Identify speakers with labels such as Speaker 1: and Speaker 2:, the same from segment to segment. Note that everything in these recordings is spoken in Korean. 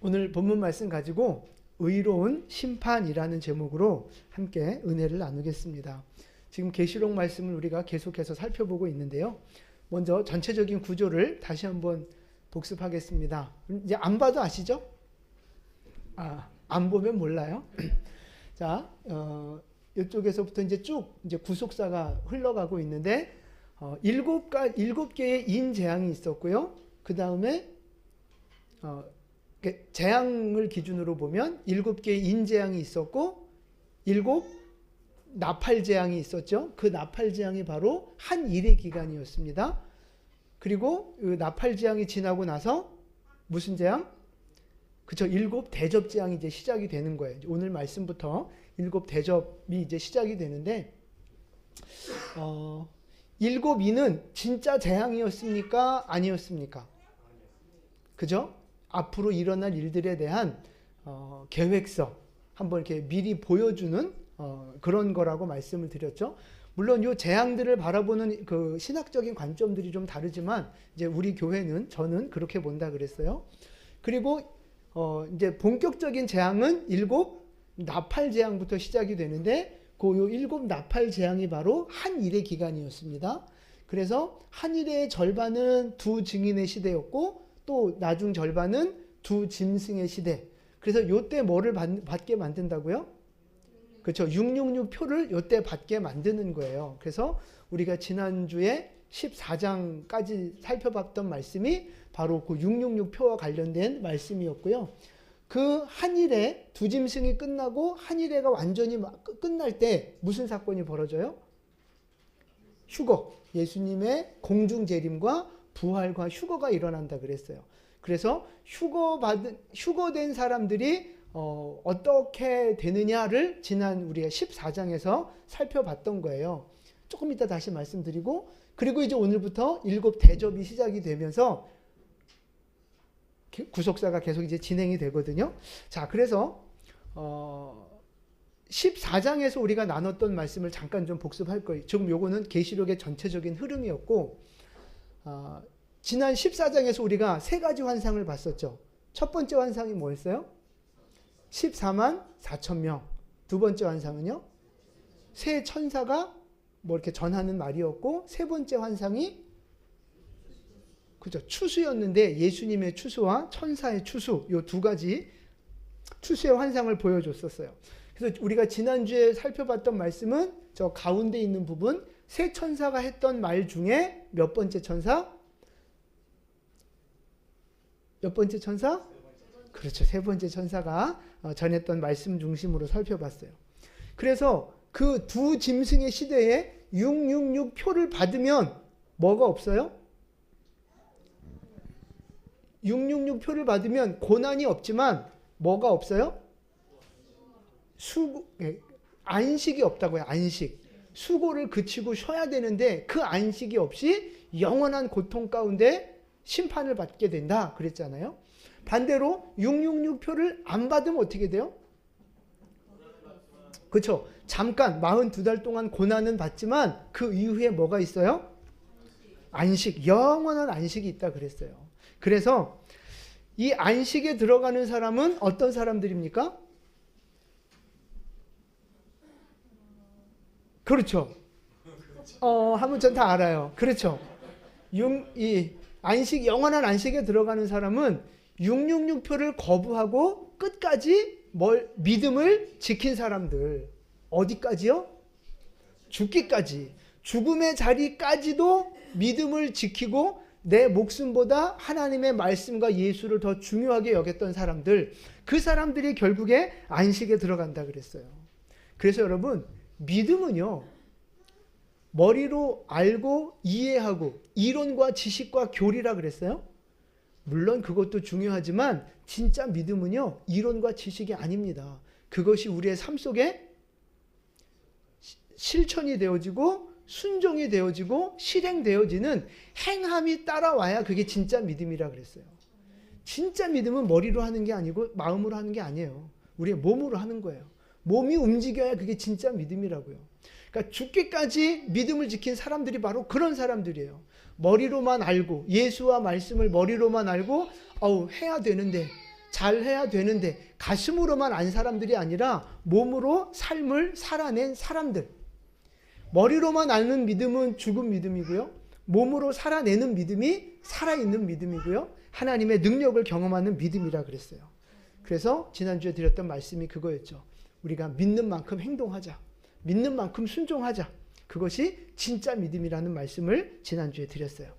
Speaker 1: 오늘 본문 말씀 가지고 의로운 심판이라는 제목으로 함께 은혜를 나누겠습니다. 지금 계시록 말씀을 우리가 계속해서 살펴보고 있는데요. 먼저 전체적인 구조를 다시 한번 복습하겠습니다. 이제 안 봐도 아시죠? 안 보면 몰라요. 자, 이쪽에서부터 이제 쭉 이제 구속사가 흘러가고 있는데 일곱 개의 인재앙이 있었고요. 그 다음에 재앙을 기준으로 보면 7개의 인재앙이 있었고 7 나팔재앙이 있었죠. 그 나팔재앙이 바로 한 일의 기간이었습니다. 그리고 그 나팔재앙이 지나고 나서 무슨 재앙? 그쵸, 7 대접재앙이 이제 시작이 되는 거예요. 오늘 말씀부터 7 대접이 이제 시작이 되는데 7이는 진짜 재앙이었습니까? 아니었습니까? 그죠? 앞으로 일어날 일들에 대한 계획서 한번 이렇게 미리 보여주는 그런 거라고 말씀을 드렸죠. 물론 이 재앙들을 바라보는 그 신학적인 관점들이 좀 다르지만 이제 우리 교회는 저는 그렇게 본다 그랬어요. 그리고 이제 본격적인 재앙은 7 나팔 재앙부터 시작이 되는데 그 7 나팔 재앙이 바로 한 일의 기간이었습니다. 그래서 한 일의 절반은 두 증인의 시대였고 또 나중 절반은 두 짐승의 시대. 그래서 요때 뭐를 받게 만든다고요? 그렇죠. 666표를 요때 받게 만드는 거예요. 그래서 우리가 지난주에 14장까지 살펴봤던 말씀이 바로 그 666표와 관련된 말씀이었고요. 그 한일에 두 짐승이 끝나고 한일회가 완전히 끝날 때 무슨 사건이 벌어져요? 휴거. 예수님의 공중 재림과 부활과 휴거가 일어난다 그랬어요. 그래서 휴거된 사람들이 어떻게 되느냐를 지난 우리가 14장에서 살펴봤던 거예요. 조금 이따 다시 말씀드리고, 그리고 이제 오늘부터 7 대접이 시작이 되면서 구속사가 계속 이제 진행이 되거든요. 자, 그래서 14장에서 우리가 나눴던 말씀을 잠깐 좀 복습할 거예요. 지금 요거는 계시록의 전체적인 흐름이었고, 지난 14장에서 우리가 세 가지 환상을 봤었죠. 첫 번째 환상이 뭐였어요? 14만 4천 명. 두 번째 환상은요? 세 천사가 뭐 이렇게 전하는 말이었고, 세 번째 환상이 그죠, 추수였는데 예수님의 추수와 천사의 추수, 요 두 가지 추수의 환상을 보여줬었어요. 그래서 우리가 지난주에 살펴봤던 말씀은 저 가운데 있는 부분, 세 천사가 했던 말 중에 몇 번째 천사? 몇 번째 천사? 그렇죠. 세 번째 천사가 전했던 말씀 중심으로 살펴봤어요. 그래서 그 두 짐승의 시대에 666표를 받으면 뭐가 없어요? 666표를 받으면 고난이 없지만 뭐가 없어요? 안식이 없다고요. 안식. 수고를 그치고 쉬어야 되는데 그 안식이 없이 영원한 고통 가운데 심판을 받게 된다 그랬잖아요. 반대로 666표를 안 받으면 어떻게 돼요? 그렇죠. 잠깐 42달 동안 고난은 받지만 그 이후에 뭐가 있어요? 안식, 영원한 안식이 있다 그랬어요. 그래서 이 안식에 들어가는 사람은 어떤 사람들입니까? 그렇죠. 한번 전 다 알아요. 그렇죠. 안식, 영원한 안식에 들어가는 사람은 666표를 거부하고 끝까지 믿음을 지킨 사람들. 어디까지요? 죽기까지. 죽음의 자리까지도 믿음을 지키고 내 목숨보다 하나님의 말씀과 예수를 더 중요하게 여겼던 사람들. 그 사람들이 결국에 안식에 들어간다 그랬어요. 그래서 여러분, 믿음은요, 머리로 알고 이해하고 이론과 지식과 교리라 그랬어요. 물론 그것도 중요하지만 진짜 믿음은요, 이론과 지식이 아닙니다. 그것이 우리의 삶 속에 실천이 되어지고 순종이 되어지고 실행되어지는 행함이 따라와야 그게 진짜 믿음이라 그랬어요. 진짜 믿음은 머리로 하는 게 아니고 마음으로 하는 게 아니에요. 우리의 몸으로 하는 거예요. 몸이 움직여야 그게 진짜 믿음이라고요. 그러니까 죽기까지 믿음을 지킨 사람들이 바로 그런 사람들이에요. 머리로만 알고 예수와 말씀을 머리로만 알고 해야 되는데 잘해야 되는데 가슴으로만 안 사람들이 아니라 몸으로 삶을 살아낸 사람들. 머리로만 아는 믿음은 죽은 믿음이고요. 몸으로 살아내는 믿음이 살아있는 믿음이고요. 하나님의 능력을 경험하는 믿음이라 그랬어요. 그래서 지난주에 드렸던 말씀이 그거였죠. 우리가 믿는 만큼 행동하자. 믿는 만큼 순종하자. 그것이 진짜 믿음이라는 말씀을 지난주에 드렸어요.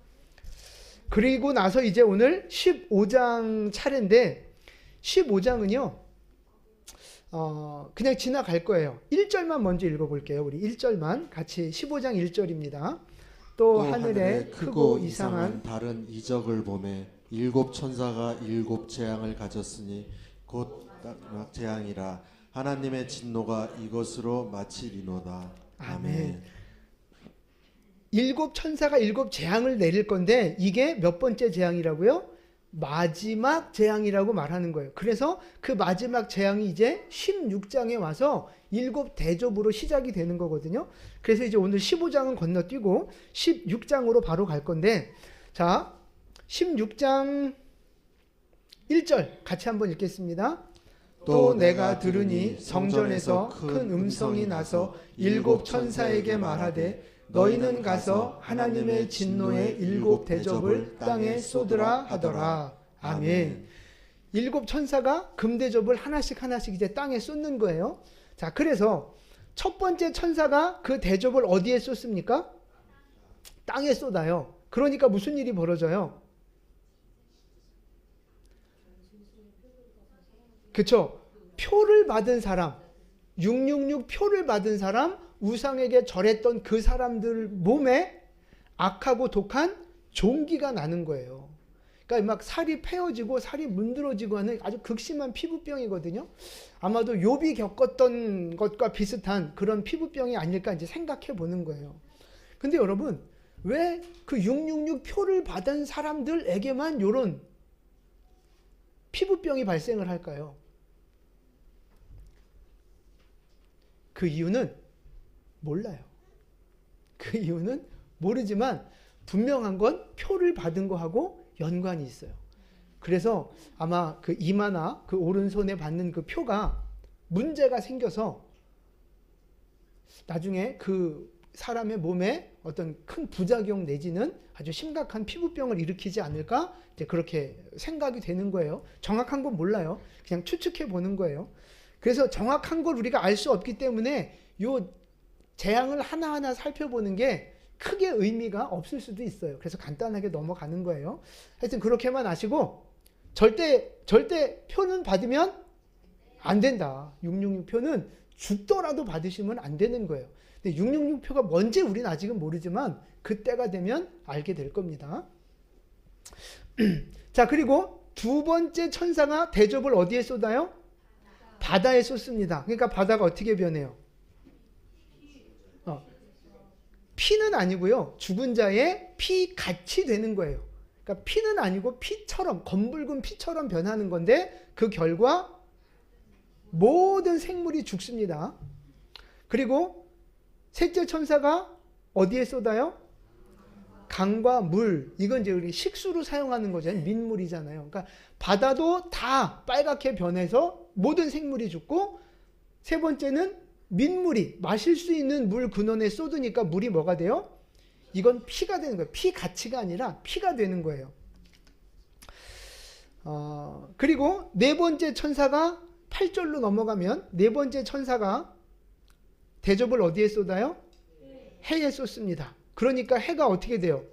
Speaker 1: 그리고 나서 이제 오늘 15장 차례인데 15장은요. 그냥 지나갈 거예요. 1절만 먼저 읽어볼게요. 우리 1절만 같이 15장 1절입니다. 또 하늘에 크고 이상한
Speaker 2: 다른 이적을 보매 일곱 천사가 일곱 재앙을 가졌으니 곧 재앙이라 하나님의 진노가 이것으로 마치리로다. 아멘.
Speaker 1: 일곱 천사가 일곱 재앙을 내릴 건데 이게 몇 번째 재앙이라고요? 마지막 재앙이라고 말하는 거예요. 그래서 그 마지막 재앙이 이제 16장에 와서 일곱 대접으로 시작이 되는 거거든요. 그래서 이제 오늘 15장은 건너뛰고 16장으로 바로 갈 건데, 자, 16장 1절 같이 한번 읽겠습니다. 또 내가 들으니 성전에서 큰 음성이 나서 일곱 천사에게 말하되 너희는 가서 하나님의 진노의 일곱 대접을 땅에 쏟으라 하더라. 아멘. 일곱 천사가 금대접을 하나씩 이제 땅에 쏟는 거예요. 자, 그래서 첫 번째 천사가 그 대접을 어디에 쏟습니까? 땅에 쏟아요. 그러니까 무슨 일이 벌어져요? 그쵸? 표를 받은 사람, 666 표를 받은 사람, 우상에게 절했던 그 사람들 몸에 악하고 독한 종기가 나는 거예요. 그러니까 막 살이 패어지고 살이 문드러지고 하는 아주 극심한 피부병이거든요. 아마도 욥이 겪었던 것과 비슷한 그런 피부병이 아닐까 이제 생각해 보는 거예요. 근데 여러분, 왜 그 666 표를 받은 사람들에게만 이런 피부병이 발생을 할까요? 그 이유는 몰라요. 그 이유는 모르지만 분명한 건 표를 받은 거하고 연관이 있어요. 그래서 아마 그 이마나 그 오른손에 받는 그 표가 문제가 생겨서 나중에 그 사람의 몸에 어떤 큰 부작용 내지는 아주 심각한 피부병을 일으키지 않을까? 이제 그렇게 생각이 되는 거예요. 정확한 건 몰라요. 그냥 추측해 보는 거예요. 그래서 정확한 걸 우리가 알 수 없기 때문에 요 재앙을 하나하나 살펴보는 게 크게 의미가 없을 수도 있어요. 그래서 간단하게 넘어가는 거예요. 하여튼 그렇게만 아시고 절대 표는 받으면 안 된다. 666표는 죽더라도 받으시면 안 되는 거예요. 근데 666표가 뭔지 우리는 아직은 모르지만 그때가 되면 알게 될 겁니다. 자, 그리고 두 번째 천사가 대접을 어디에 쏟아요? 바다에 쏟습니다. 그러니까 바다가 어떻게 변해요? 피는 아니고요. 죽은 자의 피같이 되는 거예요. 그러니까 피는 아니고 피처럼, 검붉은 피처럼 변하는 건데 그 결과 모든 생물이 죽습니다. 그리고 셋째 천사가 어디에 쏟아요? 강과 물. 이건 이제 우리 식수로 사용하는 거잖아요. 민물이잖아요. 그러니까 바다도 다 빨갛게 변해서 모든 생물이 죽고, 세 번째는 민물이 마실 수 있는 물 근원에 쏟으니까 물이 뭐가 돼요? 이건 피가 되는 거예요. 피 가치가 아니라 피가 되는 거예요. 그리고 네 번째 천사가 8절로 넘어가면 네 번째 천사가 대접을 어디에 쏟아요? 해에 쏟습니다. 그러니까 해가 어떻게 돼요?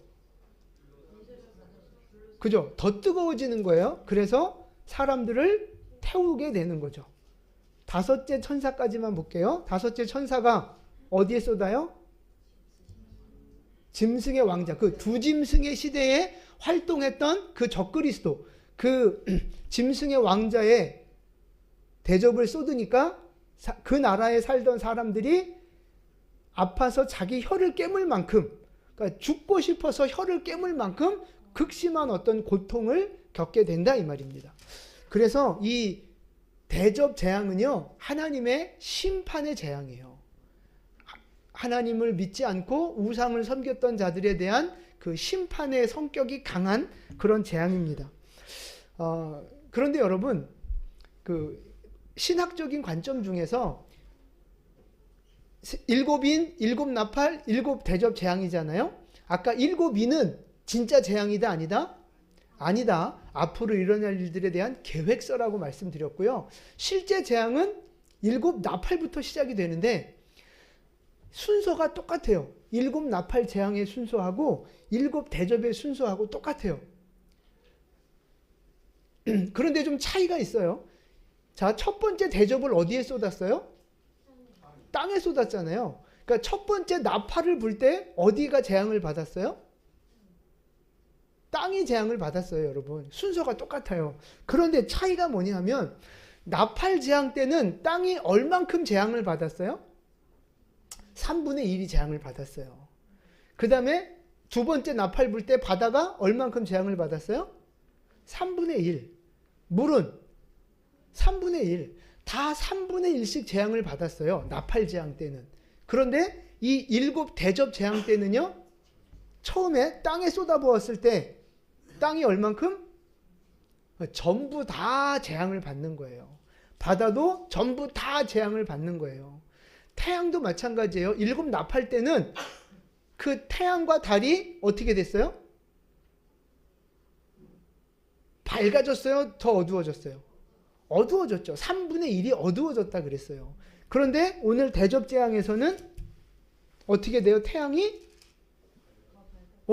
Speaker 1: 그죠? 더 뜨거워지는 거예요. 그래서 사람들을 태우게 되는 거죠. 다섯째 천사까지만 볼게요. 다섯째 천사가 어디에 쏟아요? 짐승의 왕자, 그 두 짐승의 시대에 활동했던 그 적그리스도, 그 짐승의 왕자의 대접을 쏟으니까 그 나라에 살던 사람들이 아파서 자기 혀를 깨물 만큼, 그러니까 죽고 싶어서 혀를 깨물 만큼 극심한 어떤 고통을 겪게 된다 이 말입니다. 그래서 이 대접 재앙은요, 하나님의 심판의 재앙이에요. 하나님을 믿지 않고 우상을 섬겼던 자들에 대한 그 심판의 성격이 강한 그런 재앙입니다. 그런데 여러분, 그 신학적인 관점 중에서 일곱 인, 일곱 나팔, 일곱 대접 재앙이잖아요. 아까 일곱 인은 진짜 재앙이다 아니다? 아니다. 앞으로 일어날 일들에 대한 계획서라고 말씀드렸고요. 실제 재앙은 일곱 나팔부터 시작이 되는데 순서가 똑같아요. 일곱 나팔 재앙의 순서하고 일곱 대접의 순서하고 똑같아요. 그런데 좀 차이가 있어요. 자, 첫 번째 대접을 어디에 쏟았어요? 땅에 쏟았잖아요. 그러니까 첫 번째 나팔을 불 때 어디가 재앙을 받았어요? 땅이 재앙을 받았어요, 여러분. 순서가 똑같아요. 그런데 차이가 뭐냐면 나팔 재앙 때는 땅이 얼만큼 재앙을 받았어요? 3분의 1이 재앙을 받았어요. 그 다음에 두 번째 나팔 불 때 바다가 얼만큼 재앙을 받았어요? 3분의 1. 물은 3분의 1. 다 3분의 1씩 재앙을 받았어요. 나팔 재앙 때는. 그런데 이 일곱 대접 재앙 때는요. 처음에 땅에 쏟아부었을 때 땅이 얼만큼? 전부 다 재앙을 받는 거예요. 바다도 전부 다 재앙을 받는 거예요. 태양도 마찬가지예요. 일곱 나팔 때는 그 태양과 달이 어떻게 됐어요? 밝아졌어요? 더 어두워졌어요? 어두워졌죠. 3분의 1이 어두워졌다 그랬어요. 그런데 오늘 대접 재앙에서는 어떻게 돼요? 태양이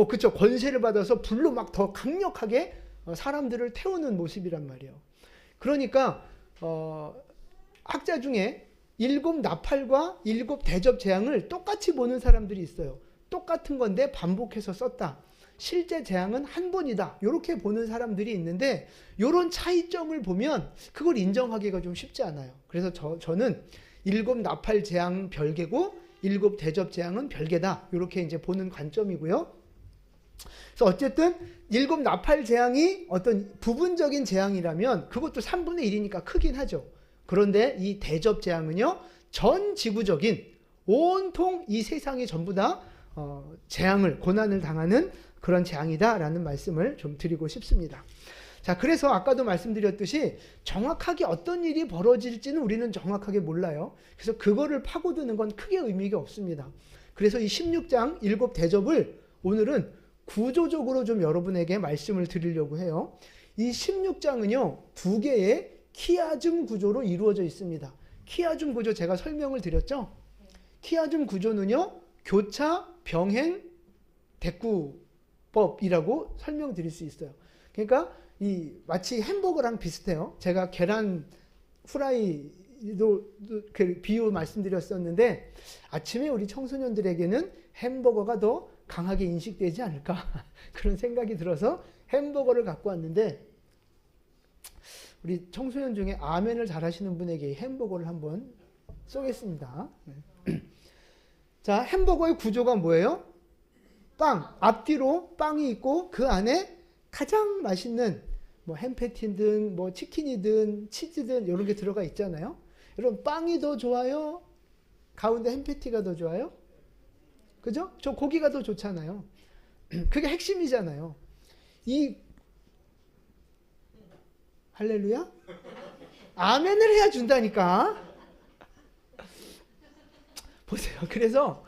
Speaker 1: 그쵸. 권세를 받아서 불로 막 더 강력하게 사람들을 태우는 모습이란 말이에요. 그러니까 학자 중에 일곱 나팔과 일곱 대접 재앙을 똑같이 보는 사람들이 있어요. 똑같은 건데 반복해서 썼다. 실제 재앙은 한 번이다. 이렇게 보는 사람들이 있는데 이런 차이점을 보면 그걸 인정하기가 좀 쉽지 않아요. 그래서 저는 일곱 나팔 재앙 별개고 일곱 대접 재앙은 별개다. 이렇게 이제 보는 관점이고요. 그래서 어쨌든 일곱 나팔 재앙이 어떤 부분적인 재앙이라면 그것도 3분의 1이니까 크긴 하죠. 그런데 이 대접 재앙은요. 전 지구적인 온통 이 세상이 전부 다 재앙을 고난을 당하는 그런 재앙이다라는 말씀을 좀 드리고 싶습니다. 자, 그래서 아까도 말씀드렸듯이 정확하게 어떤 일이 벌어질지는 우리는 정확하게 몰라요. 그래서 그거를 파고드는 건 크게 의미가 없습니다. 그래서 이 16장 일곱 대접을 오늘은 구조적으로 좀 여러분에게 말씀을 드리려고 해요. 이 16장은요. 두 개의 키아즘 구조로 이루어져 있습니다. 키아즘 구조 제가 설명을 드렸죠. 키아즘 구조는요. 교차, 병행, 대꾸법이라고 설명드릴 수 있어요. 그러니까 이 마치 햄버거랑 비슷해요. 제가 계란 후라이도 그 비유 말씀드렸었는데 아침에 우리 청소년들에게는 햄버거가 더 강하게 인식되지 않을까 그런 생각이 들어서 햄버거를 갖고 왔는데 우리 청소년 중에 아멘을 잘하시는 분에게 햄버거를 한번 쏘겠습니다. 자, 햄버거의 구조가 뭐예요? 빵, 앞뒤로 빵이 있고 그 안에 가장 맛있는 뭐 햄패티든 뭐 치킨이든 치즈든 이런 게 들어가 있잖아요. 여러분 빵이 더 좋아요? 가운데 햄패티가 더 좋아요? 그죠? 저 고기가 더 좋잖아요. 그게 핵심이잖아요. 이 할렐루야? 아멘을 해야 준다니까. 보세요. 그래서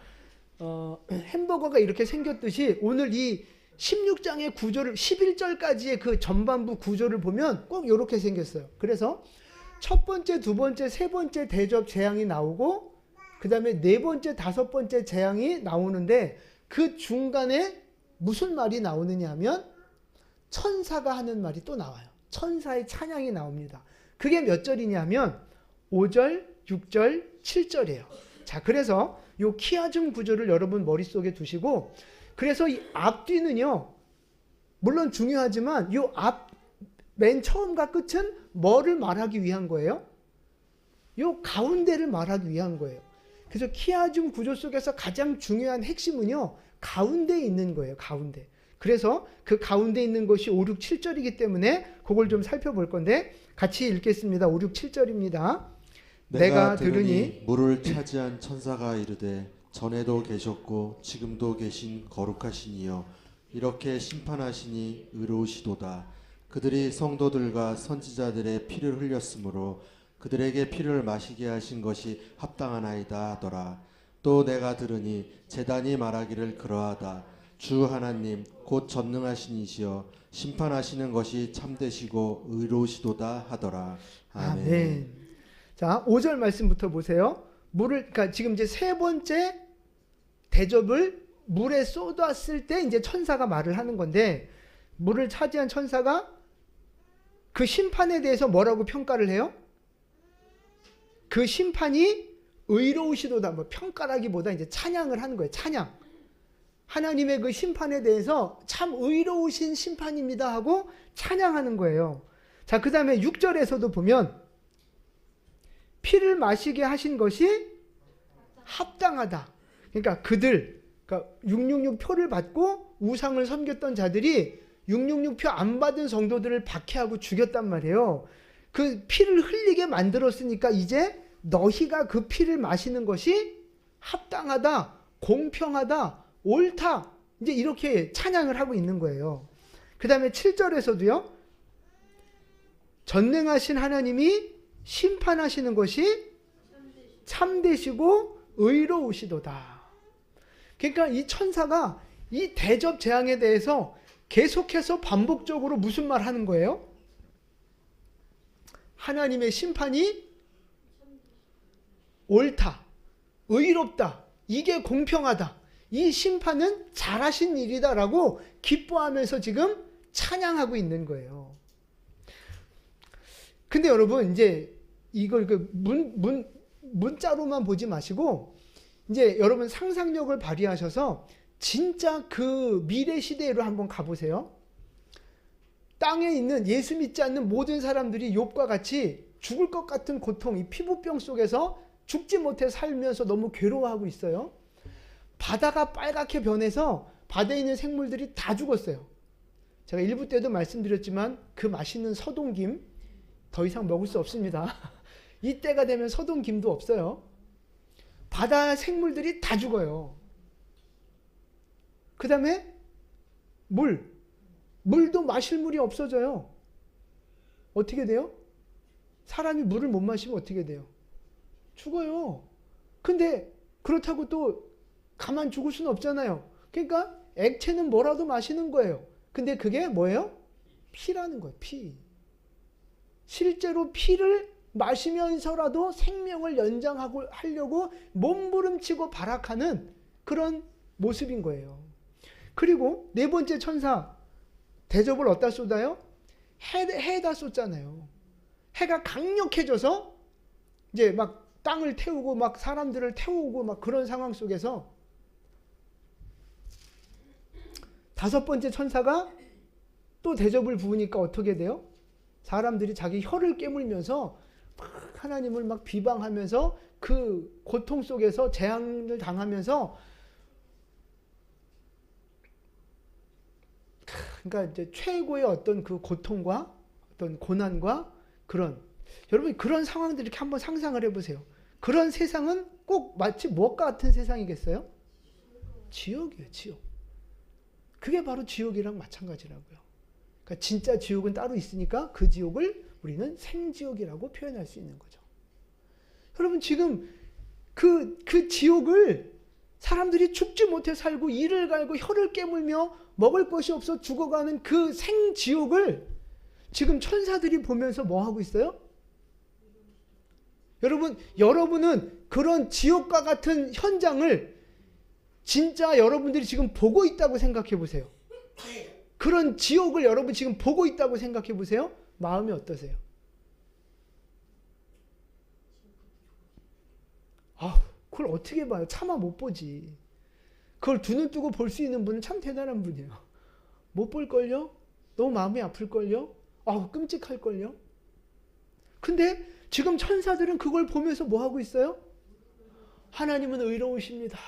Speaker 1: 햄버거가 이렇게 생겼듯이 오늘 이 16장의 구조를 11절까지의 그 전반부 구조를 보면 꼭 이렇게 생겼어요. 그래서 첫 번째, 두 번째, 세 번째 대접 재앙이 나오고 그 다음에 네 번째, 다섯 번째 재앙이 나오는데 그 중간에 무슨 말이 나오느냐 하면 천사가 하는 말이 또 나와요. 천사의 찬양이 나옵니다. 그게 몇 절이냐면 5절, 6절, 7절이에요. 자, 그래서 요 키아즘 구조를 여러분 머릿속에 두시고 그래서 이 앞뒤는요. 물론 중요하지만 요 맨 처음과 끝은 뭐를 말하기 위한 거예요? 요 가운데를 말하기 위한 거예요. 그래서 키아즘 구조 속에서 가장 중요한 핵심은요. 가운데에 있는 거예요. 가운데. 그래서 그 가운데 있는 것이 5, 6, 7절이기 때문에 그걸 좀 살펴볼 건데 같이 읽겠습니다. 5, 6, 7절입니다. 내가 들으니
Speaker 2: 물을 차지한 천사가 이르되 전에도 계셨고 지금도 계신 거룩하신 이여 이렇게 심판하시니 의로우시도다. 그들이 성도들과 선지자들의 피를 흘렸으므로 그들에게 피를 마시게 하신 것이 합당하나이다 하더라. 또 내가 들으니 제단이 말하기를 그러하다. 주 하나님 곧 전능하신 이시여 심판하시는 것이 참되시고 의로우시도다 하더라. 아멘.
Speaker 1: 아멘. 자, 5절 말씀부터 보세요. 그러니까 지금 이제 세 번째 대접을 물에 쏟았을 때 이제 천사가 말을 하는 건데, 물을 차지한 천사가 그 심판에 대해서 뭐라고 평가를 해요? 그 심판이 의로우시도다. 뭐 평가라기보다 이제 찬양을 하는 거예요. 찬양. 하나님의 그 심판에 대해서 참 의로우신 심판입니다 하고 찬양하는 거예요. 자, 그 다음에 6절에서도 보면 피를 마시게 하신 것이 합당하다. 그러니까 그러니까 666표를 받고 우상을 섬겼던 자들이 666표 안 받은 성도들을 박해하고 죽였단 말이에요. 그 피를 흘리게 만들었으니까 이제 너희가 그 피를 마시는 것이 합당하다, 공평하다, 옳다, 이제 이렇게 찬양을 하고 있는 거예요. 그 다음에 7절에서도요. 전능하신 하나님이 심판하시는 것이 참되시고 의로우시도다. 그러니까 이 천사가 이 대접 재앙에 대해서 계속해서 반복적으로 무슨 말 하는 거예요? 하나님의 심판이 옳다, 의롭다, 이게 공평하다, 이 심판은 잘하신 일이다라고 기뻐하면서 지금 찬양하고 있는 거예요. 근데 여러분, 이제 이걸 문자로만 보지 마시고 이제 여러분 상상력을 발휘하셔서 진짜 그 미래 시대로 한번 가보세요. 땅에 있는 예수 믿지 않는 모든 사람들이 욥과 같이 죽을 것 같은 고통, 이 피부병 속에서 죽지 못해 살면서 너무 괴로워하고 있어요. 바다가 빨갛게 변해서 바다에 있는 생물들이 다 죽었어요. 제가 일부 때도 말씀드렸지만 그 맛있는 서동김 더 이상 먹을 수 없습니다. 이때가 되면 서동김도 없어요. 바다 생물들이 다 죽어요. 그 다음에 물도 마실 물이 없어져요. 어떻게 돼요? 사람이 물을 못 마시면 어떻게 돼요? 죽어요. 근데 그렇다고 또 가만 죽을 수는 없잖아요. 그러니까 액체는 뭐라도 마시는 거예요. 근데 그게 뭐예요? 피라는 거예요. 피. 실제로 피를 마시면서라도 생명을 연장하려고 몸부림치고 발악하는 그런 모습인 거예요. 그리고 네 번째 천사 대접을 어디다 쏟아요? 해에다 쏟잖아요. 해가 강력해져서 이제 막 땅을 태우고 막 사람들을 태우고 막 그런 상황 속에서 다섯 번째 천사가 또 대접을 부으니까 어떻게 돼요? 사람들이 자기 혀를 깨물면서 막 하나님을 막 비방하면서 그 고통 속에서 재앙을 당하면서, 그러니까 이제 최고의 어떤 그 고통과 어떤 고난과 여러분 그런 상황들 이렇게 한번 상상을 해보세요. 그런 세상은 꼭 마치 무엇과 같은 세상이겠어요? 지옥이에요, 지옥. 그게 바로 지옥이랑 마찬가지라고요. 그러니까 진짜 지옥은 따로 있으니까 그 지옥을 우리는 생지옥이라고 표현할 수 있는 거죠. 여러분 지금 그 지옥을 사람들이 죽지 못해 살고 이를 갈고 혀를 깨물며 먹을 것이 없어 죽어가는 그 생지옥을 지금 천사들이 보면서 뭐 하고 있어요? 여러분은 그런 지옥과 같은 현장을 진짜 여러분들이 지금 보고 있다고 생각해 보세요. 그런 지옥을 여러분 지금 보고 있다고 생각해 보세요. 마음이 어떠세요? 그걸 어떻게 봐요? 차마 못 보지. 그걸 두 눈 뜨고 볼 수 있는 분은 참 대단한 분이에요. 못 볼걸요? 너무 마음이 아플걸요? 끔찍할걸요? 근데 지금 천사들은 그걸 보면서 뭐 하고 있어요? 하나님은 의로우십니다.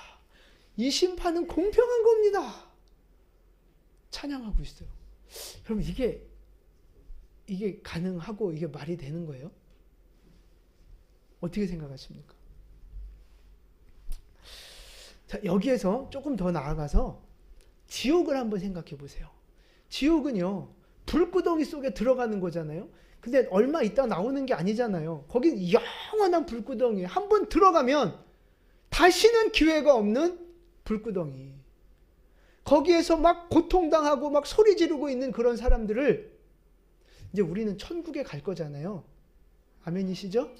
Speaker 1: 이 심판은 공평한 겁니다. 찬양하고 있어요. 여러분 이게 가능하고 이게 말이 되는 거예요? 어떻게 생각하십니까? 자, 여기에서 조금 더 나아가서 지옥을 한번 생각해 보세요. 지옥은요, 불구덩이 속에 들어가는 거잖아요. 근데 얼마 있다 나오는 게 아니잖아요. 거긴 영원한 불구덩이. 한번 들어가면 다시는 기회가 없는 불구덩이. 거기에서 막 고통당하고 막 소리 지르고 있는 그런 사람들을 이제 우리는 천국에 갈 거잖아요. 아멘이시죠?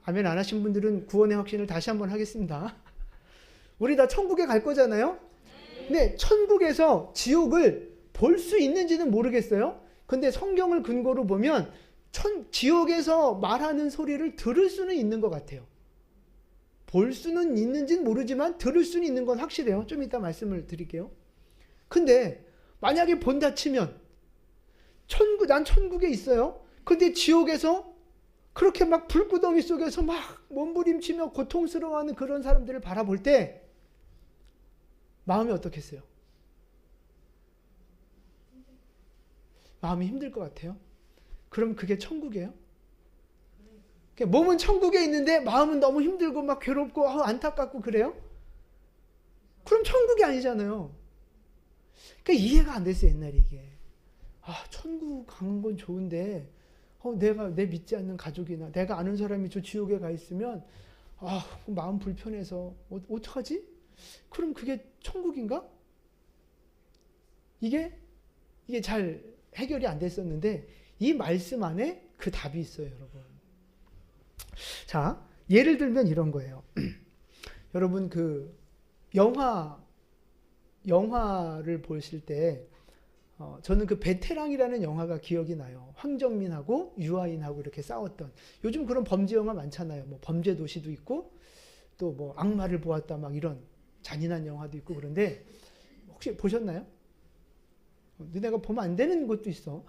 Speaker 1: 아멘 안 하신 분들은 구원의 확신을 다시 한번 하겠습니다. 우리 다 천국에 갈 거잖아요. 근데 천국에서 지옥을 볼 수 있는지는 모르겠어요. 근데 성경을 근거로 보면 지옥에서 말하는 소리를 들을 수는 있는 것 같아요. 볼 수는 있는지는 모르지만 들을 수는 있는 건 확실해요. 좀 이따 말씀을 드릴게요. 근데 만약에 본다 치면 난 천국에 있어요. 근데 지옥에서 그렇게 막 불구덩이 속에서 막 몸부림치며 고통스러워하는 그런 사람들을 바라볼 때 마음이 어떻겠어요? 마음이 힘들 것 같아요. 그럼 그게 천국이에요? 몸은 천국에 있는데 마음은 너무 힘들고 막 괴롭고 안타깝고 그래요? 그럼 천국이 아니잖아요. 그러니까 이해가 안 됐어요, 옛날에 이게. 천국 가는 건 좋은데 내 믿지 않는 가족이나 내가 아는 사람이 저 지옥에 가 있으면 마음 불편해서 어떡하지? 그럼 그게 천국인가? 이게 잘 해결이 안 됐었는데 이 말씀 안에 그 답이 있어요, 여러분. 자, 예를 들면 이런 거예요. 여러분 그 영화를 보실 때 저는 그 베테랑이라는 영화가 기억이 나요. 황정민하고 유아인하고 이렇게 싸웠던. 요즘 그런 범죄 영화 많잖아요. 뭐 범죄도시도 있고 또 뭐 악마를 보았다 막 이런 잔인한 영화도 있고 그런데 혹시 보셨나요? 너네가 보면 안 되는 것도 있어.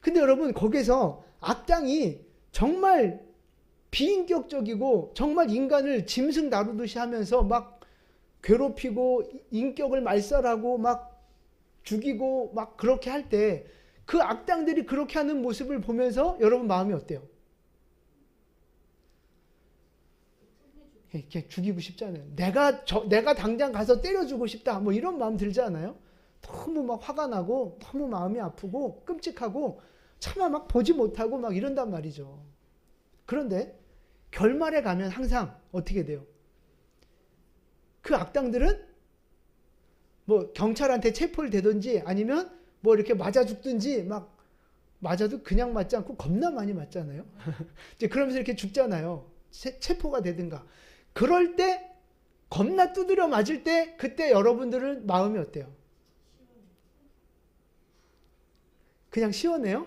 Speaker 1: 근데 여러분 거기서 악당이 정말 비인격적이고 정말 인간을 짐승 다루듯이 하면서 막 괴롭히고 인격을 말살하고 막 죽이고 막 그렇게 할 때 그 악당들이 그렇게 하는 모습을 보면서 여러분 마음이 어때요? 이렇게 죽이고 싶잖아요. 내가 당장 가서 때려주고 싶다. 뭐 이런 마음 들지 않아요? 너무 막 화가 나고 너무 마음이 아프고 끔찍하고 차마 막 보지 못하고 막 이런단 말이죠. 그런데 결말에 가면 항상 어떻게 돼요? 그 악당들은 뭐 경찰한테 체포를 되든지 아니면 뭐 이렇게 맞아 죽든지 막 맞아도 그냥 맞지 않고 겁나 많이 맞잖아요. 이제 그러면서 이렇게 죽잖아요. 체포가 되든가. 그럴 때 겁나 두드려 맞을 때 그때 여러분들은 마음이 어때요? 그냥 시원해요?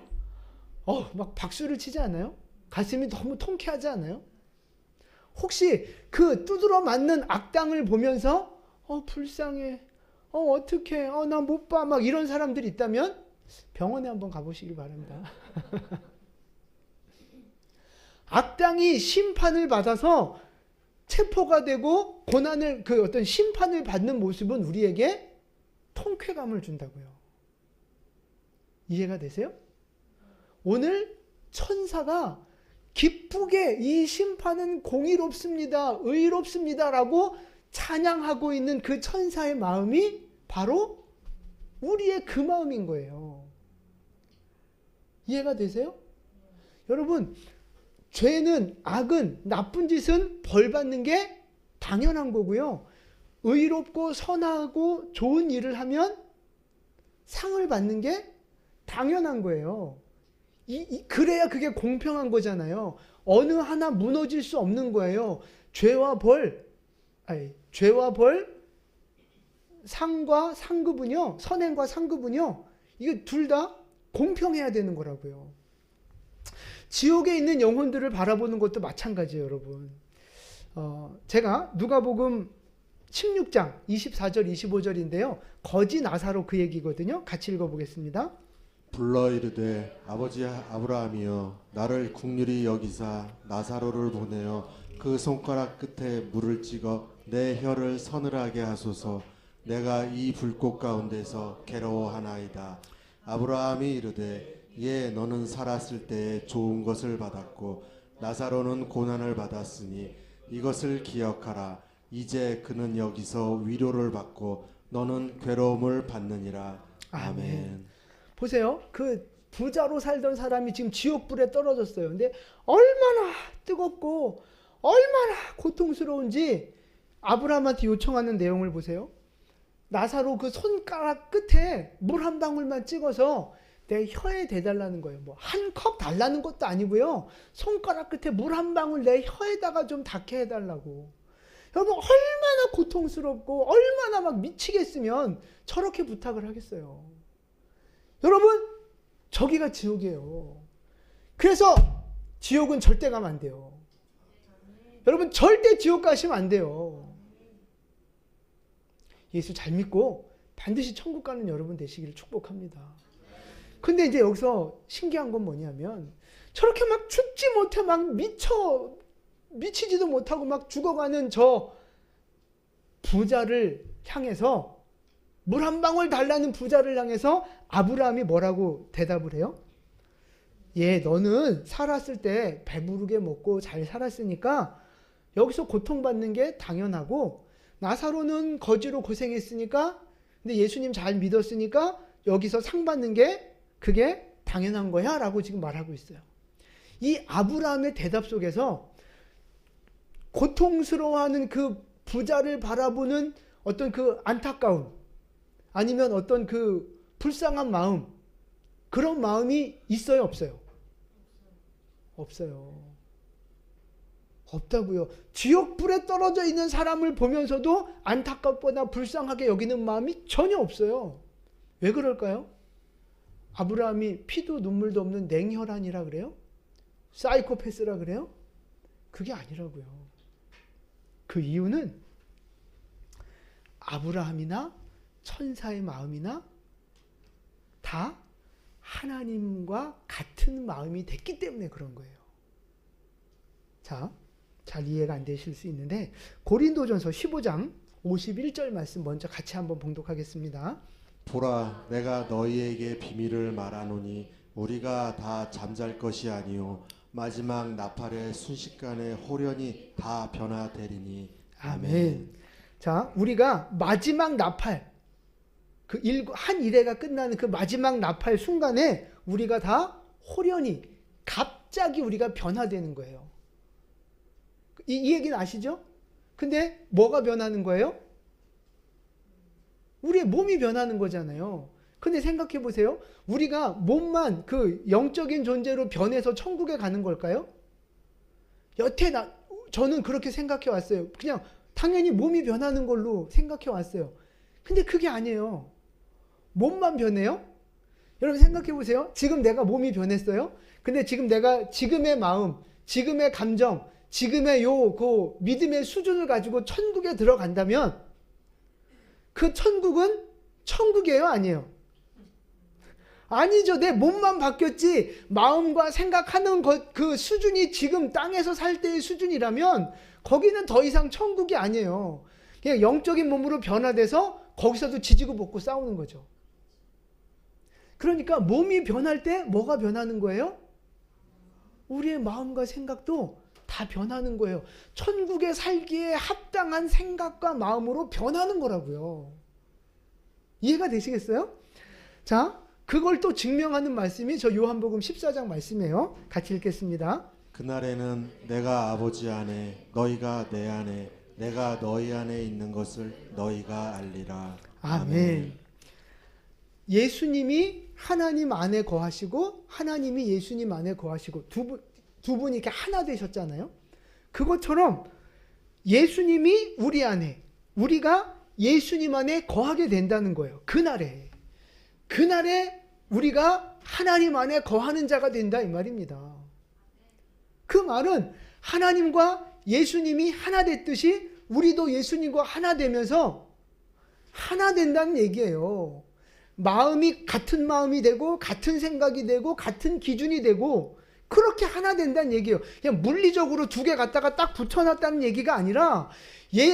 Speaker 1: 막 박수를 치지 않아요? 가슴이 너무 통쾌하지 않아요? 혹시 그 두드러 맞는 악당을 보면서 불쌍해, 어떡해, 나 못 봐, 막 이런 사람들이 있다면 병원에 한번 가보시기 바랍니다. 악당이 심판을 받아서 체포가 되고 고난을 그 어떤 심판을 받는 모습은 우리에게 통쾌감을 준다고요. 이해가 되세요? 오늘 천사가 기쁘게 이 심판은 공의롭습니다, 의롭습니다라고 찬양하고 있는 그 천사의 마음이 바로 우리의 그 마음인 거예요. 이해가 되세요? 여러분, 죄는, 악은, 나쁜 짓은 벌 받는 게 당연한 거고요. 의롭고 선하고 좋은 일을 하면 상을 받는 게 당연한 거예요. 그래야 그게 공평한 거잖아요. 어느 하나 무너질 수 없는 거예요. 죄와 벌, 상과 상급은요, 선행과 상급은요, 이게 둘 다 공평해야 되는 거라고요. 지옥에 있는 영혼들을 바라보는 것도 마찬가지예요, 여러분. 제가 누가복음 16장 24절 25절인데요. 거지 나사로 그 얘기거든요. 같이 읽어보겠습니다.
Speaker 2: 불러 이르되 아버지 아브라함이여 나를 긍휼히 여기사 나사로를 보내어 그 손가락 끝에 물을 찍어 내 혀를 서늘하게 하소서. 내가 이 불꽃 가운데서 괴로워하나이다. 아브라함이 이르되 예 너는 살았을 때에 좋은 것을 받았고 나사로는 고난을 받았으니 이것을 기억하라. 이제 그는 여기서 위로를 받고 너는 괴로움을 받느니라. 아멘.
Speaker 1: 보세요. 그 부자로 살던 사람이 지금 지옥불에 떨어졌어요. 근데 얼마나 뜨겁고 얼마나 고통스러운지 아브라함한테 요청하는 내용을 보세요. 나사로 그 손가락 끝에 물 한 방울만 찍어서 내 혀에 대달라는 거예요. 뭐 한 컵 달라는 것도 아니고요. 손가락 끝에 물 한 방울 내 혀에다가 좀 닿게 해달라고. 여러분 얼마나 고통스럽고 얼마나 막 미치겠으면 저렇게 부탁을 하겠어요. 여러분 저기가 지옥이에요. 그래서 지옥은 절대 가면 안 돼요. 여러분 절대 지옥 가시면 안 돼요. 예수 잘 믿고 반드시 천국 가는 여러분 되시기를 축복합니다. 근데 이제 여기서 신기한 건 뭐냐면 저렇게 막 죽지 못해 막 미치지도 못하고 막 죽어가는 저 부자를 향해서 물 한 방울 달라는 부자를 향해서 아브라함이 뭐라고 대답을 해요? 예, 너는 살았을 때 배부르게 먹고 잘 살았으니까 여기서 고통받는 게 당연하고 나사로는 거지로 고생했으니까 근데 예수님 잘 믿었으니까 여기서 상 받는 게 그게 당연한 거야 라고 지금 말하고 있어요. 이 아브라함의 대답 속에서 고통스러워하는 그 부자를 바라보는 어떤 그 안타까움 아니면 어떤 그 불쌍한 마음 그런 마음이 있어요 없어요? 없어요. 없다고요. 지옥불에 떨어져 있는 사람을 보면서도 안타깝거나 불쌍하게 여기는 마음이 전혀 없어요. 왜 그럴까요? 아브라함이 피도 눈물도 없는 냉혈한이라 그래요? 사이코패스라 그래요? 그게 아니라고요. 그 이유는 아브라함이나 천사의 마음이나 다 하나님과 같은 마음이 됐기 때문에 그런 거예요. 자, 잘 이해가 안 되실 수 있는데 고린도전서 15장 51절 말씀 먼저 같이 한번 봉독하겠습니다.
Speaker 2: 보라, 내가 너희에게 비밀을 말하노니 우리가 다 잠잘 것이 아니요 마지막 나팔의 순식간에 호련히 다 변화되리니.
Speaker 1: 아멘. 자, 우리가 마지막 나팔 한 일회가 끝나는 그 마지막 나팔 순간에 우리가 다 호련히 갑자기 우리가 변화되는 거예요. 이 얘기는 아시죠? 근데 뭐가 변하는 거예요? 우리의 몸이 변하는 거잖아요. 근데 생각해 보세요. 우리가 몸만 그 영적인 존재로 변해서 천국에 가는 걸까요? 저는 그렇게 생각해 왔어요. 그냥 당연히 몸이 변하는 걸로 생각해 왔어요. 근데 그게 아니에요. 몸만 변해요? 여러분 생각해 보세요. 지금 내가 몸이 변했어요. 근데 지금 내가 지금의 마음, 지금의 감정, 지금의 그 믿음의 수준을 가지고 천국에 들어간다면 그 천국은 천국이에요? 아니에요? 아니죠. 내 몸만 바뀌었지 마음과 생각하는 그 수준이 지금 땅에서 살 때의 수준이라면 거기는 더 이상 천국이 아니에요. 그냥 영적인 몸으로 변화돼서 거기서도 지지고 볶고 싸우는 거죠. 그러니까 몸이 변할 때 뭐가 변하는 거예요? 우리의 마음과 생각도 다 변하는 거예요. 천국에 살기에 합당한 생각과 마음으로 변하는 거라고요. 이해가 되시겠어요? 자, 그걸 또 증명하는 말씀이 저 요한복음 14장 말씀이에요. 같이 읽겠습니다.
Speaker 2: 그날에는 내가 아버지 안에 너희가 내 안에 내가 너희 안에 있는 것을 너희가 알리라.
Speaker 1: 아멘. 예수님이 하나님 안에 거하시고 하나님이 예수님 안에 거하시고 두 분이 이렇게 하나 되셨잖아요. 그것처럼 예수님이 우리 안에 우리가 예수님 안에 거하게 된다는 거예요. 그날에 우리가 하나님 안에 거하는 자가 된다 이 말입니다. 그 말은 하나님과 예수님이 하나 됐듯이 우리도 예수님과 하나 되면서 하나 된다는 얘기예요. 마음이 같은 마음이 되고 같은 생각이 되고 같은 기준이 되고 그렇게 하나 된다는 얘기예요. 그냥 물리적으로 두 개 갖다가 딱 붙여놨다는 얘기가 아니라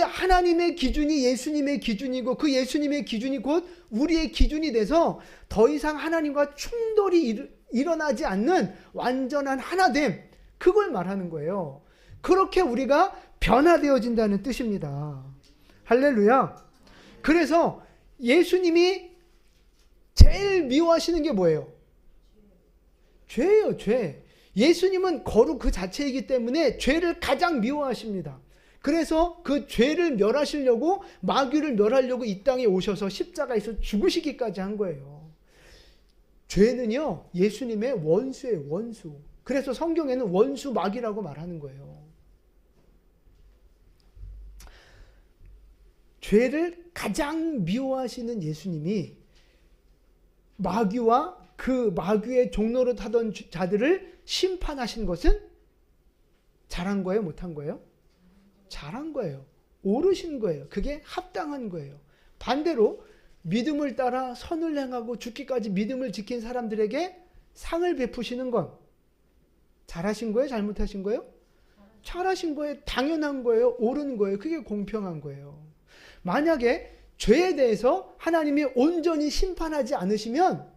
Speaker 1: 하나님의 기준이 예수님의 기준이고 그 예수님의 기준이 곧 우리의 기준이 돼서 더 이상 하나님과 충돌이 일어나지 않는 완전한 하나됨, 그걸 말하는 거예요. 그렇게 우리가 변화되어진다는 뜻입니다. 할렐루야. 그래서 예수님이 제일 미워하시는 게 뭐예요? 죄예요, 죄. 예수님은 거룩 그 자체이기 때문에 죄를 가장 미워하십니다. 그래서 그 죄를 멸하시려고, 마귀를 멸하려고 이 땅에 오셔서 십자가에서 죽으시기까지 한 거예요. 죄는요, 예수님의 원수예요, 원수. 그래서 성경에는 원수 마귀라고 말하는 거예요. 죄를 가장 미워하시는 예수님이 마귀와 그 마귀의 종로로 타던 자들을 심판하신 것은 잘한 거예요, 못한 거예요? 잘한 거예요. 옳으신 거예요. 그게 합당한 거예요. 반대로 믿음을 따라 선을 행하고 죽기까지 믿음을 지킨 사람들에게 상을 베푸시는 건 잘하신 거예요, 잘못하신 거예요? 잘하신 거예요. 당연한 거예요. 옳은 거예요. 그게 공평한 거예요. 만약에 죄에 대해서 하나님이 온전히 심판하지 않으시면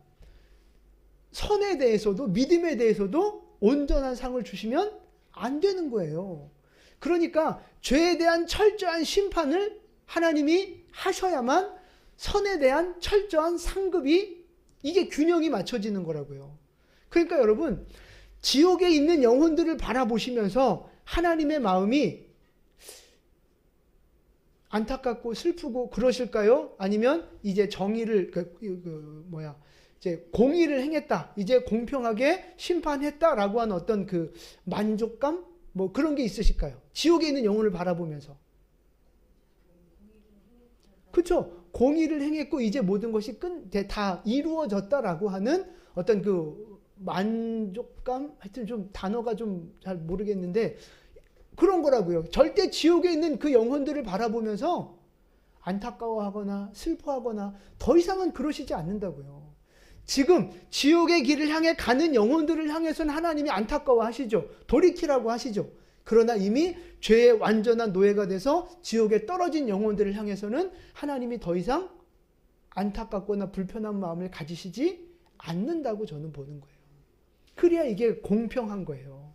Speaker 1: 선에 대해서도 믿음에 대해서도 온전한 상을 주시면 안 되는 거예요. 그러니까 죄에 대한 철저한 심판을 하나님이 하셔야만 선에 대한 철저한 상급이, 이게 균형이 맞춰지는 거라고요. 그러니까 여러분, 지옥에 있는 영혼들을 바라보시면서 하나님의 마음이 안타깝고 슬프고 그러실까요? 아니면 이제 정의를 이제 공의를 행했다, 이제 공평하게 심판했다라고 하는 어떤 그 만족감, 뭐 그런 게 있으실까요? 지옥에 있는 영혼을 바라보면서. 그렇죠? 공의를 행했고 이제 모든 것이 다 이루어졌다라고 하는 어떤 그 만족감, 하여튼 좀 단어가 좀 잘 모르겠는데 그런 거라고요. 절대 지옥에 있는 그 영혼들을 바라보면서 안타까워하거나 슬퍼하거나 더 이상은 그러시지 않는다고요. 지금 지옥의 길을 향해 가는 영혼들을 향해서는 하나님이 안타까워하시죠. 돌이키라고 하시죠. 그러나 이미 죄의 완전한 노예가 돼서 지옥에 떨어진 영혼들을 향해서는 하나님이 더 이상 안타깝거나 불편한 마음을 가지시지 않는다고 저는 보는 거예요. 그래야 이게 공평한 거예요.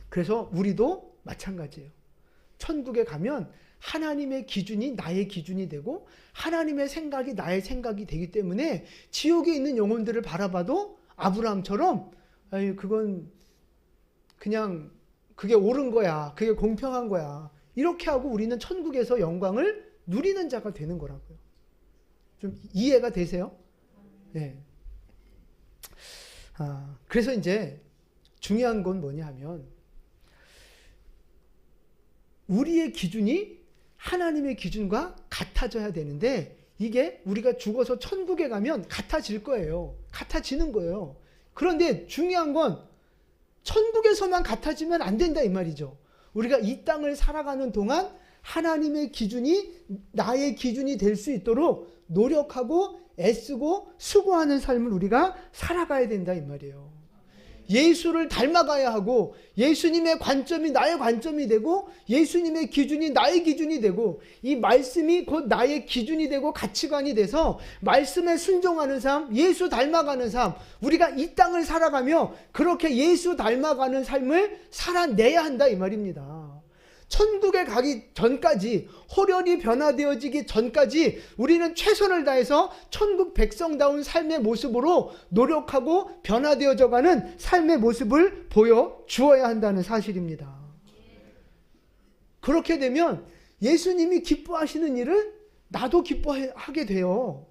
Speaker 1: 그래서 우리도 마찬가지예요. 천국에 가면 하나님의 기준이 나의 기준이 되고 하나님의 생각이 나의 생각이 되기 때문에 지옥에 있는 영혼들을 바라봐도 아브라함처럼 그건 그냥 그게 옳은 거야, 그게 공평한 거야, 이렇게 하고 우리는 천국에서 영광을 누리는 자가 되는 거라고요. 좀 이해가 되세요? 네. 그래서 이제 중요한 건 뭐냐 하면 우리의 기준이 하나님의 기준과 같아져야 되는데 이게 우리가 죽어서 천국에 가면 같아질 거예요. 같아지는 거예요. 그런데 중요한 건 천국에서만 같아지면 안 된다 이 말이죠. 우리가 이 땅을 살아가는 동안 하나님의 기준이 나의 기준이 될 수 있도록 노력하고 애쓰고 수고하는 삶을 우리가 살아가야 된다 이 말이에요. 예수를 닮아가야 하고 예수님의 관점이 나의 관점이 되고 예수님의 기준이 나의 기준이 되고 이 말씀이 곧 나의 기준이 되고 가치관이 돼서 말씀에 순종하는 삶, 예수 닮아가는 삶, 우리가 이 땅을 살아가며 그렇게 예수 닮아가는 삶을 살아내야 한다 이 말입니다. 천국에 가기 전까지, 호련히 변화되어지기 전까지 우리는 최선을 다해서 천국 백성다운 삶의 모습으로 노력하고 변화되어져가는 삶의 모습을 보여주어야 한다는 사실입니다. 그렇게 되면 예수님이 기뻐하시는 일을 나도 기뻐하게 돼요.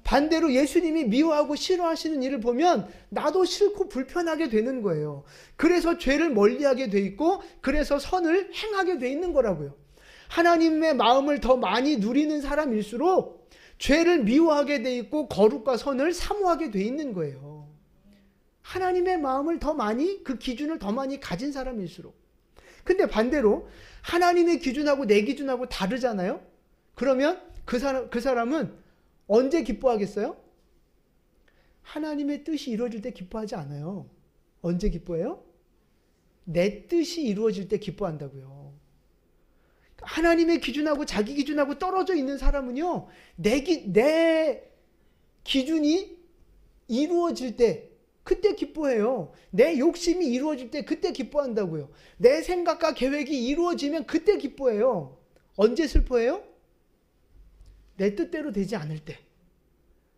Speaker 1: 반대로 예수님이 미워하고 싫어하시는 일을 보면 나도 싫고 불편하게 되는 거예요. 그래서 죄를 멀리하게 돼 있고 그래서 선을 행하게 돼 있는 거라고요. 하나님의 마음을 더 많이 누리는 사람일수록 죄를 미워하게 돼 있고 거룩과 선을 사모하게 돼 있는 거예요. 하나님의 마음을 더 많이, 그 기준을 더 많이 가진 사람일수록. 근데 반대로 하나님의 기준하고 내 기준하고 다르잖아요. 그러면 그 사람은 언제 기뻐하겠어요? 하나님의 뜻이 이루어질 때 기뻐하지 않아요. 언제 기뻐해요? 내 뜻이 이루어질 때 기뻐한다고요. 하나님의 기준하고 자기 기준하고 떨어져 있는 사람은요, 내 기준이 이루어질 때 그때 기뻐해요. 내 욕심이 이루어질 때 그때 기뻐한다고요. 내 생각과 계획이 이루어지면 그때 기뻐해요. 언제 슬퍼해요? 내 뜻대로 되지 않을 때.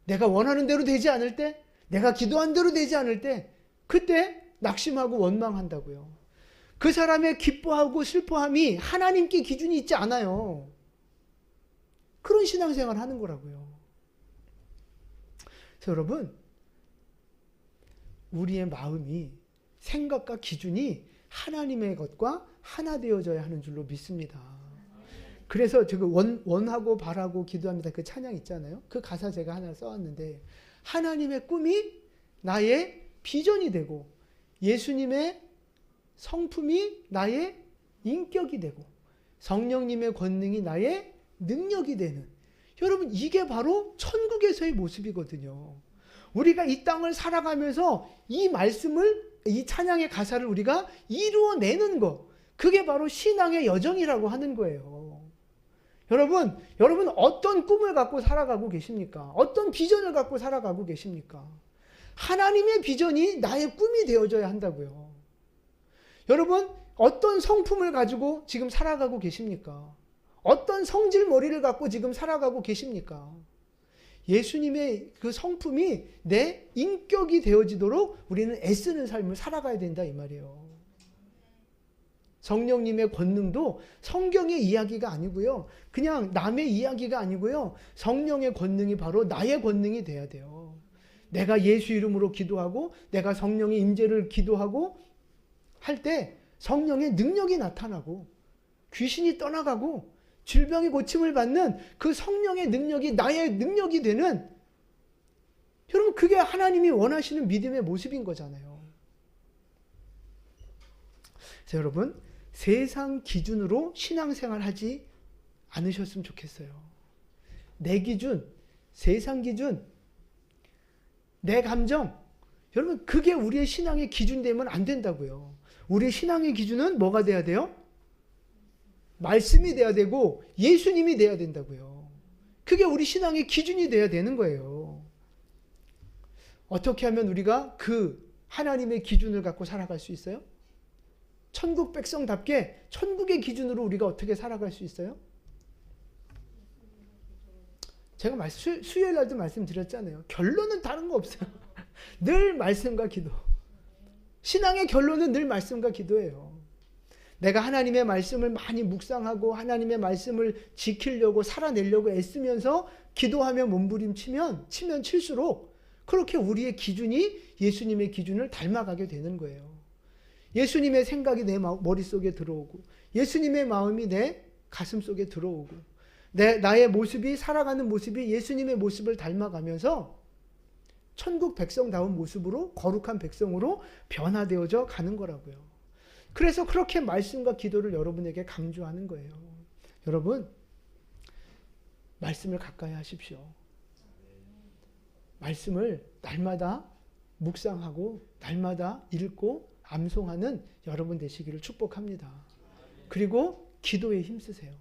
Speaker 1: 내가 원하는 대로 되지 않을 때, 내가 기도한 대로 되지 않을 때, 그때 낙심하고 원망한다고요. 그 사람의 기뻐하고 슬퍼함이 하나님께 기준이 있지 않아요. 그런 신앙생활을 하는 거라고요. 그래서 여러분, 우리의 마음이, 생각과 기준이 하나님의 것과 하나 되어져야 하는 줄로 믿습니다. 그래서 지금 원하고 바라고 기도합니다. 그 찬양 있잖아요. 그 가사 제가 하나 써왔는데, 하나님의 꿈이 나의 비전이 되고 예수님의 성품이 나의 인격이 되고 성령님의 권능이 나의 능력이 되는, 여러분 이게 바로 천국에서의 모습이거든요. 우리가 이 땅을 살아가면서 이 말씀을, 이 찬양의 가사를 우리가 이루어내는 것, 그게 바로 신앙의 여정이라고 하는 거예요. 여러분 어떤 꿈을 갖고 살아가고 계십니까? 어떤 비전을 갖고 살아가고 계십니까? 하나님의 비전이 나의 꿈이 되어져야 한다고요. 여러분 어떤 성품을 가지고 지금 살아가고 계십니까? 어떤 성질머리를 갖고 지금 살아가고 계십니까? 예수님의 그 성품이 내 인격이 되어지도록 우리는 애쓰는 삶을 살아가야 된다 이 말이에요. 성령님의 권능도 성경의 이야기가 아니고요. 그냥 남의 이야기가 아니고요. 성령의 권능이 바로 나의 권능이 돼야 돼요. 내가 예수 이름으로 기도하고 내가 성령의 임재를 기도하고 할 때 성령의 능력이 나타나고 귀신이 떠나가고 질병이 고침을 받는 그 성령의 능력이 나의 능력이 되는, 여러분 그게 하나님이 원하시는 믿음의 모습인 거잖아요. 그래서 여러분 세상 기준으로 신앙생활 하지 않으셨으면 좋겠어요. 내 기준, 세상 기준, 내 감정, 여러분 그게 우리의 신앙의 기준 되면 안 된다고요. 우리의 신앙의 기준은 뭐가 돼야 돼요? 말씀이 돼야 되고 예수님이 돼야 된다고요. 그게 우리 신앙의 기준이 돼야 되는 거예요. 어떻게 하면 우리가 그 하나님의 기준을 갖고 살아갈 수 있어요? 천국 백성답게 천국의 기준으로 우리가 어떻게 살아갈 수 있어요? 제가 수요일 날도 말씀드렸잖아요. 결론은 다른 거 없어요. 늘 말씀과 기도. 신앙의 결론은 늘 말씀과 기도예요. 내가 하나님의 말씀을 많이 묵상하고 하나님의 말씀을 지키려고 살아내려고 애쓰면서 기도하며 몸부림치면 칠수록 그렇게 우리의 기준이 예수님의 기준을 닮아가게 되는 거예요. 예수님의 생각이 내 머릿속에 들어오고 예수님의 마음이 내 가슴 속에 들어오고 나의 모습이, 살아가는 모습이 예수님의 모습을 닮아가면서 천국 백성다운 모습으로, 거룩한 백성으로 변화되어져 가는 거라고요. 그래서 그렇게 말씀과 기도를 여러분에게 강조하는 거예요. 여러분 말씀을 가까이 하십시오. 말씀을 날마다 묵상하고 날마다 읽고 암송하는 여러분 되시기를 축복합니다. 그리고 기도에 힘쓰세요.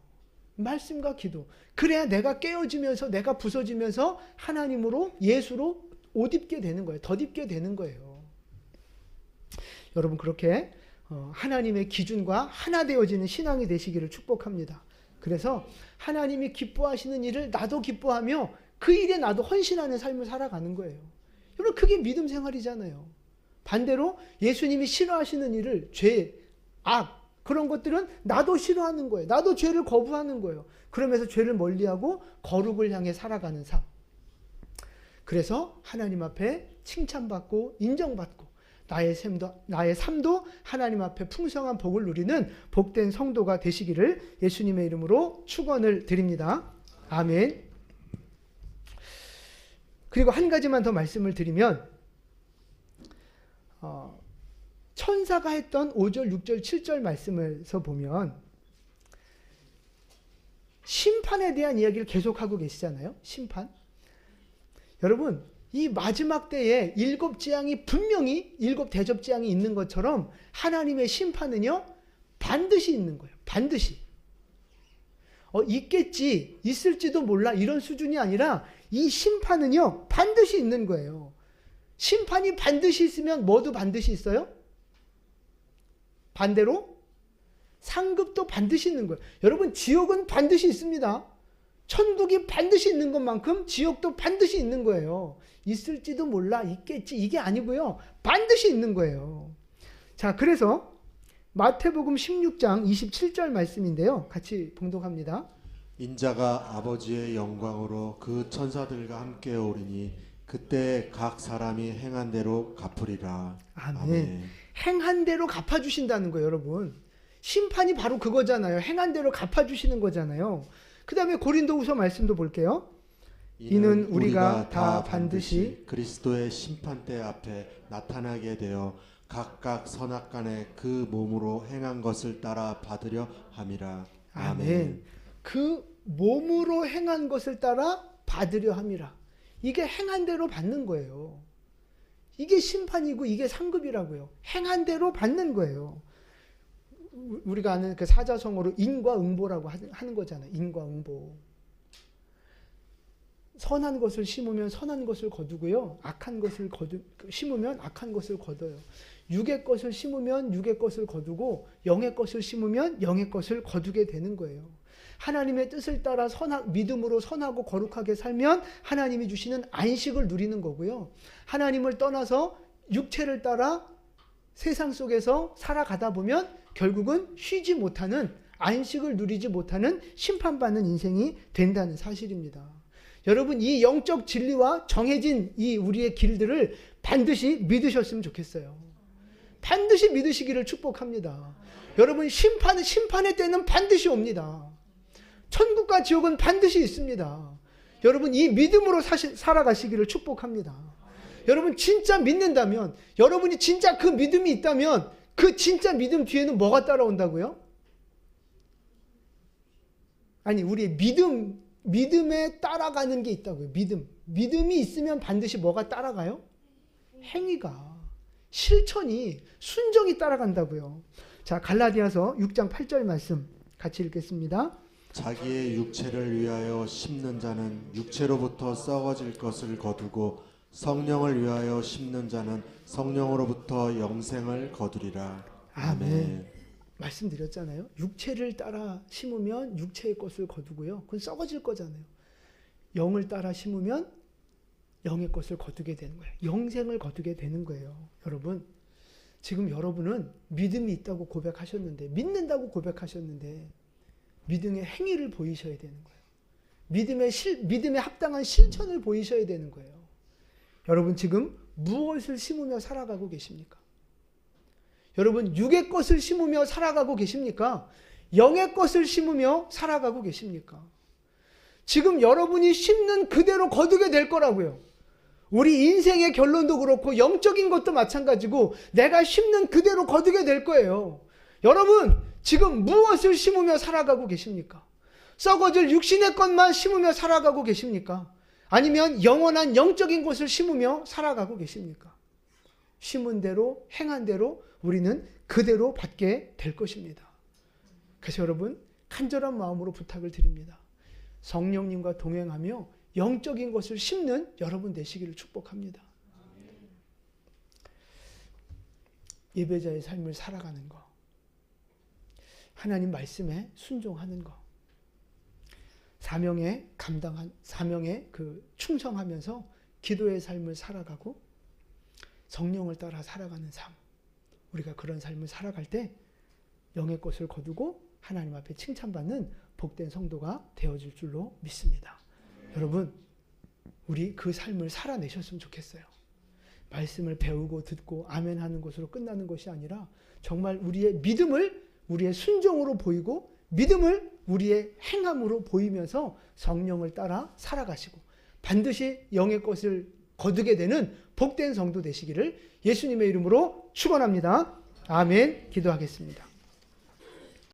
Speaker 1: 말씀과 기도. 그래야 내가 깨어지면서, 내가 부서지면서 하나님으로, 예수로 옷 입게 되는 거예요. 덧입게 되는 거예요. 여러분 그렇게 하나님의 기준과 하나 되어지는 신앙이 되시기를 축복합니다. 그래서 하나님이 기뻐하시는 일을 나도 기뻐하며 그 일에 나도 헌신하는 삶을 살아가는 거예요. 여러분 그게 믿음 생활이잖아요. 반대로 예수님이 싫어하시는 일을, 죄, 악, 그런 것들은 나도 싫어하는 거예요. 나도 죄를 거부하는 거예요. 그러면서 죄를 멀리하고 거룩을 향해 살아가는 삶. 그래서 하나님 앞에 칭찬받고 인정받고 나의 삶도 하나님 앞에 풍성한 복을 누리는 복된 성도가 되시기를 예수님의 이름으로 축원을 드립니다. 아멘. 그리고 한 가지만 더 말씀을 드리면 천사가 했던 5절, 6절, 7절 말씀에서 보면 심판에 대한 이야기를 계속하고 계시잖아요. 심판. 여러분 이 마지막 때에 7재앙이 분명히 7대접재앙이 있는 것처럼 하나님의 심판은요 반드시 있는 거예요. 반드시. 있겠지, 있을지도 몰라 이런 수준이 아니라 이 심판은요 반드시 있는 거예요. 심판이 반드시 있으면 뭐도 반드시 있어요? 반대로 상급도 반드시 있는 거예요. 여러분 지옥은 반드시 있습니다. 천국이 반드시 있는 것만큼 지옥도 반드시 있는 거예요. 있을지도 몰라, 있겠지, 이게 아니고요. 반드시 있는 거예요. 자, 그래서 마태복음 16장 27절 말씀인데요. 같이 봉독합니다.
Speaker 2: 인자가 아버지의 영광으로 그 천사들과 함께 오리니 그때 각 사람이 행한 대로 갚으리라.
Speaker 1: 아멘. 행한 대로 갚아주신다는 거예요, 여러분. 심판이 바로 그거잖아요. 행한 대로 갚아주시는 거잖아요. 그 다음에 고린도후서 말씀도 볼게요. 이는 우리가 다 반드시
Speaker 2: 그리스도의 심판대 앞에 나타나게 되어 각각 선악간에 그 몸으로 행한 것을 따라 받으려 함이라.
Speaker 1: 아멘. 그 몸으로 행한 것을 따라 받으려 함이라. 이게 행한 대로 받는 거예요. 이게 심판이고 이게 상급이라고요. 행한 대로 받는 거예요. 우리가 아는 그 사자성어로 인과응보라고 하는 거잖아요. 인과응보. 선한 것을 심으면 선한 것을 거두고요. 악한 것을 심으면 악한 것을 거둬요. 육의 것을 심으면 육의 것을 거두고 영의 것을 심으면 영의 것을 거두게 되는 거예요. 하나님의 뜻을 따라 믿음으로 선하고 거룩하게 살면 하나님이 주시는 안식을 누리는 거고요. 하나님을 떠나서 육체를 따라 세상 속에서 살아가다 보면 결국은 쉬지 못하는, 안식을 누리지 못하는 심판받는 인생이 된다는 사실입니다. 여러분, 이 영적 진리와 정해진 이 우리의 길들을 반드시 믿으셨으면 좋겠어요. 반드시 믿으시기를 축복합니다. 여러분, 심판의 때는 반드시 옵니다. 천국과 지옥은 반드시 있습니다. 여러분, 이 믿음으로 살아가시기를 축복합니다. 여러분, 진짜 믿는다면, 여러분이 진짜 그 믿음이 있다면 그 진짜 믿음 뒤에는 뭐가 따라온다고요? 아니, 우리의 믿음에 따라가는 게 있다고요. 믿음이 있으면 반드시 뭐가 따라가요? 행위가, 실천이, 순종이 따라간다고요. 자, 갈라디아서 6장 8절 말씀 같이 읽겠습니다.
Speaker 2: 자기의 육체를 위하여 심는 자는 육체로부터 썩어질 것을 거두고 성령을 위하여 심는 자는 성령으로부터 영생을 거두리라.
Speaker 1: 아멘. 말씀드렸잖아요. 육체를 따라 심으면 육체의 것을 거두고요. 그건 썩어질 거잖아요. 영을 따라 심으면 영의 것을 거두게 되는 거예요. 영생을 거두게 되는 거예요. 여러분, 지금 여러분은 믿음이 있다고 고백하셨는데, 믿는다고 고백하셨는데 믿음의 행위를 보이셔야 되는 거예요. 믿음에 합당한 실천을 보이셔야 되는 거예요. 여러분, 지금 무엇을 심으며 살아가고 계십니까? 여러분, 육의 것을 심으며 살아가고 계십니까? 영의 것을 심으며 살아가고 계십니까? 지금 여러분이 심는 그대로 거두게 될 거라고요. 우리 인생의 결론도 그렇고 영적인 것도 마찬가지고 내가 심는 그대로 거두게 될 거예요. 여러분, 지금 무엇을 심으며 살아가고 계십니까? 썩어질 육신의 것만 심으며 살아가고 계십니까? 아니면 영원한 영적인 것을 심으며 살아가고 계십니까? 심은 대로, 행한 대로 우리는 그대로 받게 될 것입니다. 그래서 여러분, 간절한 마음으로 부탁을 드립니다. 성령님과 동행하며 영적인 것을 심는 여러분 되시기를 축복합니다. 예배자의 삶을 살아가는 것, 하나님 말씀에 순종하는 것, 사명에 충성하면서 기도의 삶을 살아가고 성령을 따라 살아가는 삶, 우리가 그런 삶을 살아갈 때 영의 것을 거두고 하나님 앞에 칭찬받는 복된 성도가 되어질 줄로 믿습니다. 여러분, 우리 그 삶을 살아내셨으면 좋겠어요. 말씀을 배우고 듣고 아멘 하는 것으로 끝나는 것이 아니라 정말 우리의 믿음을 우리의 순종으로 보이고 믿음을 우리의 행함으로 보이면서 성령을 따라 살아가시고 반드시 영의 것을 거두게 되는 복된 성도 되시기를 예수님의 이름으로 축원합니다. 아멘. 기도하겠습니다.